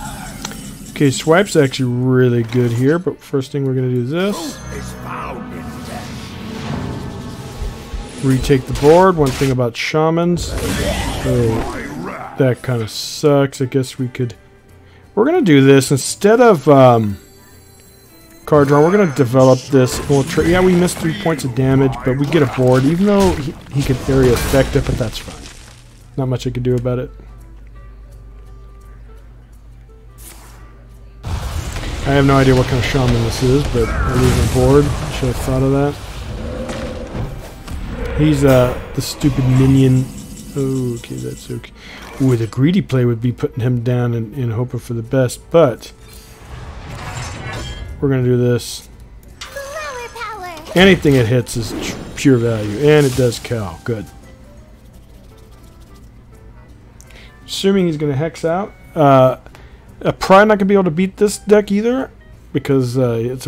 Okay, swipe's actually really good here, but first thing we're going to do is this. Retake the board. One thing about shamans. Oh, that kind of sucks. I guess we could... We're going to do this. Instead of card draw, we're going to develop this. We'll yeah, we missed 3 points of damage, but we get a board, even though he could area affect it, but that's fine. Not much I could do about it. I have no idea what kind of shaman this is, but I lose a board. Should have thought of that. He's the stupid minion. Oh, okay, that's okay. Ooh, the greedy play would be putting him down and hoping for the best, but we're going to do this. Flower power. Anything it hits is pure value, and it does Cal. Good. Assuming he's going to hex out. Probably not going to be able to beat this deck either, because it's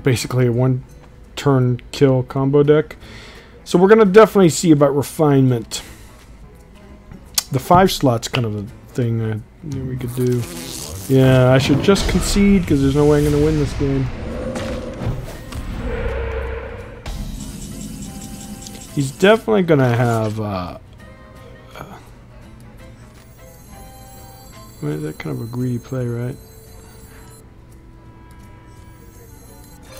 basically a one-turn kill combo deck. So we're going to definitely see about refinement. The 5 slot's kind of a thing we could do. Yeah, I should just concede, because there's no way I'm going to win this game. He's definitely going to have... Well, is that kind of a greedy play, right?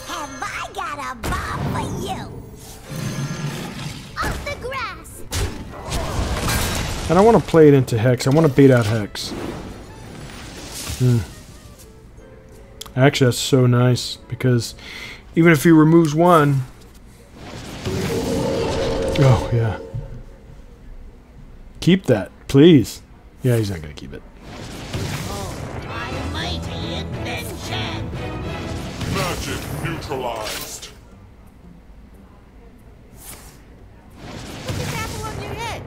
Have I got a bomb for you? I don't want to play it into Hex. I want to bait out Hex. Actually, that's so nice, because even if he removes one... Oh, yeah. Keep that, please. Yeah, he's not going to keep it. Mighty invention. Magic neutralized. Put this apple on your head.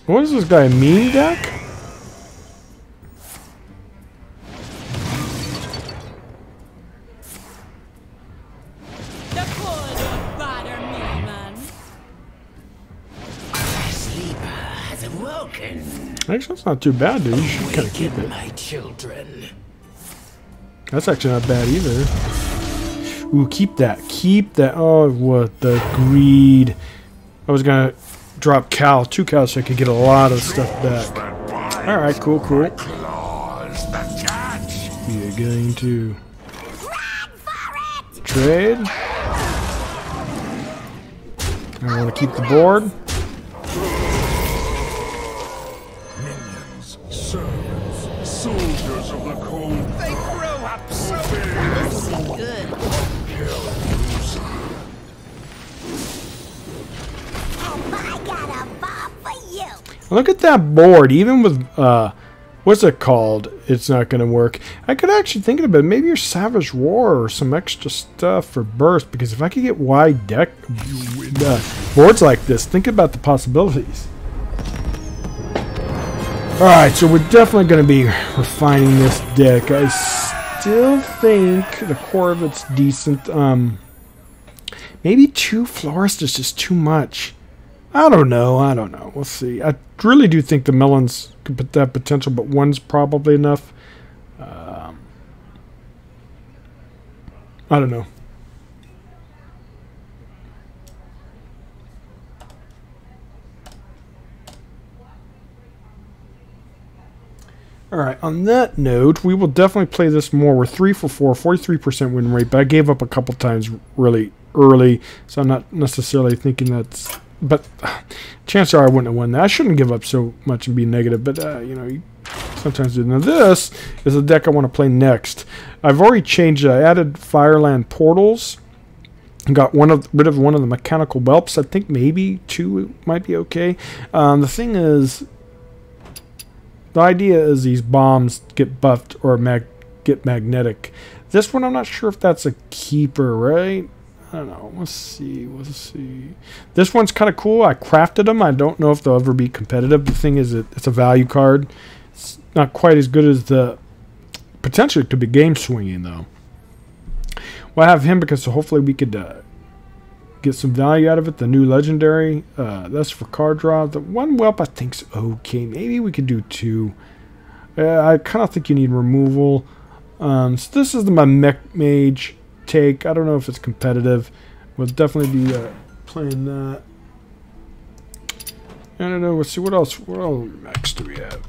What is this guy, a meme deck? The cold bother me, man. Sleeper has awoken. Actually, that's not too bad, dude. You should kind of keep it. My children. That's actually not bad either. Ooh, keep that. Keep that. Oh, what the greed. I was going to drop cow, 2 cows, so I could get a lot of stuff back. Alright, cool, cool. We are going to trade. I want to keep the board. Minions, servants, soldiers of the cold. They grow up so fast. Good. And I got a bomb for you. Look at that board. Even with, what's it called? It's not going to work. I could actually think of it. Maybe your Savage War or some extra stuff for burst. Because if I could get wide deck boards like this, think about the possibilities. Alright, so we're definitely going to be refining this deck. I still think the core of it's decent. Maybe 2 Florist is just too much. I don't know. We'll see. I really do think the melons could put that potential, but 1's probably enough. I don't know. Alright, on that note, we will definitely play this more. We're 3 for 4, 43% win rate, but I gave up a couple times really early, so I'm not necessarily thinking that's... But chances are I wouldn't have won that. I shouldn't give up so much and be negative, but, you know, you sometimes do. Now this is the deck I want to play next. I've already changed it. I added Fireland Portals. Got rid of one of the mechanical whelps. I think maybe 2 might be okay. The thing is... The idea is these bombs get buffed or get magnetic. This one, I'm not sure if that's a keeper, right? I don't know. Let's see. This one's kind of cool. I crafted them. I don't know if they'll ever be competitive. The thing is, it's a value card. It's not quite as good as the... Potentially, it could be game swinging, though. Well, I have him because hopefully we could get some value out of it. The new legendary. That's for card draw. The 1 whelp I think's okay. Maybe we could do 2. I kind of think you need removal. So this is my mech mage take. I don't know if it's competitive. We'll definitely be playing that. I don't know. Let's see what else. What other mechs do we have?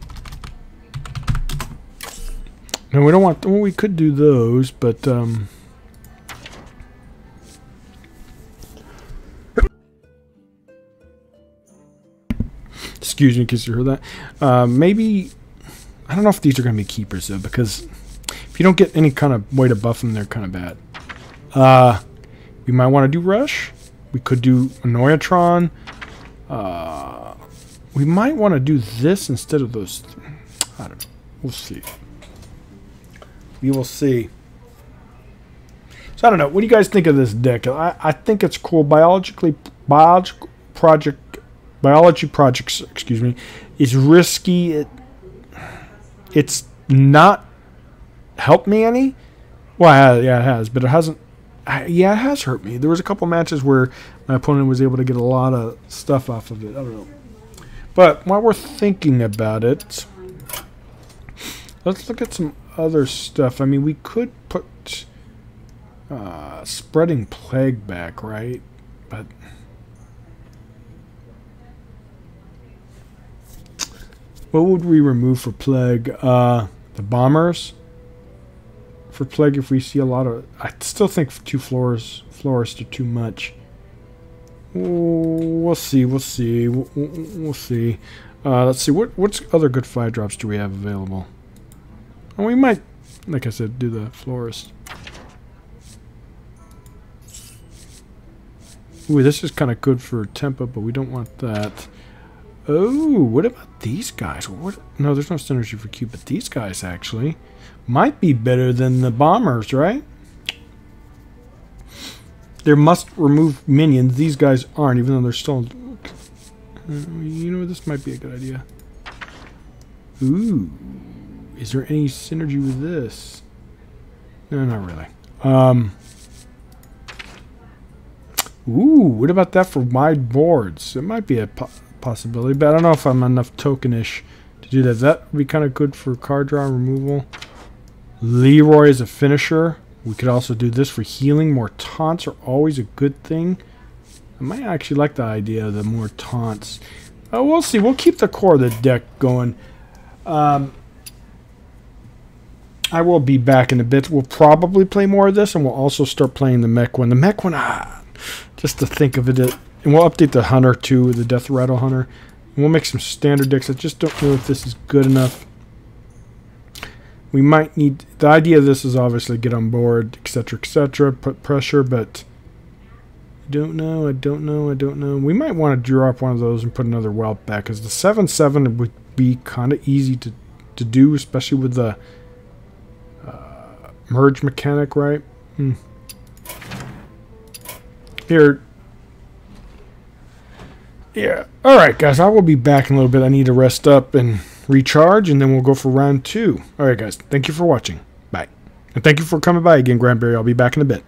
No, we don't want. Well, we could do those, but excuse me, in case you heard that. Maybe I don't know if these are going to be keepers though, because if you don't get any kind of way to buff them, they're kind of bad. We might want to do Rush. We could do Annoyatron. We might want to do this instead of those. I don't know. We'll see. We will see. So I don't know. What do you guys think of this deck? I think it's cool. Biology projects. Excuse me. Is risky. It's not helped me any. Well, yeah, it has, but it hasn't. Yeah, it has hurt me. There was a couple matches where my opponent was able to get a lot of stuff off of it. I don't know. But while we're thinking about it, let's look at some other stuff. I mean, we could put Spreading Plague back, right? But what would we remove for Plague? The Bombers. For Plague, if we see a lot of... I still think 2 florists are too much. We'll see. We'll see. We'll see. Let's see. What other good 5-drops do we have available? And we might, like I said, do the florist. Ooh, this is kind of good for tempo, but we don't want that. Oh, what about these guys? What? No, there's no synergy for Q, but these guys actually might be better than the bombers, right? They must remove minions. These guys aren't, even though they're still... you know, this might be a good idea. Ooh. Is there any synergy with this? No, not really. Ooh, what about that for wide boards? It might be a possibility, but I don't know if I'm enough tokenish to do that. That would be kind of good for card draw removal. Leroy is a finisher. We could also do this for healing. More taunts are always a good thing. I might actually like the idea of the more taunts. We'll see. We'll keep the core of the deck going. I will be back in a bit. We'll probably play more of this, and we'll also start playing the mech one. The mech one, just to think of it. And we'll update the hunter too, the Death Rattle Hunter. And we'll make some standard decks. I just don't know if this is good enough. We might need... The idea of this is obviously get on board, etc., put pressure, but... I don't know. We might want to drop one of those and put another whelp back, because the 7/7 would be kind of easy to do, especially with the merge mechanic, right? Here. Yeah. Alright, guys. I will be back in a little bit. I need to rest up and recharge, and then we'll go for round 2. Alright, guys. Thank you for watching. Bye. And thank you for coming by again, Granberry. I'll be back in a bit.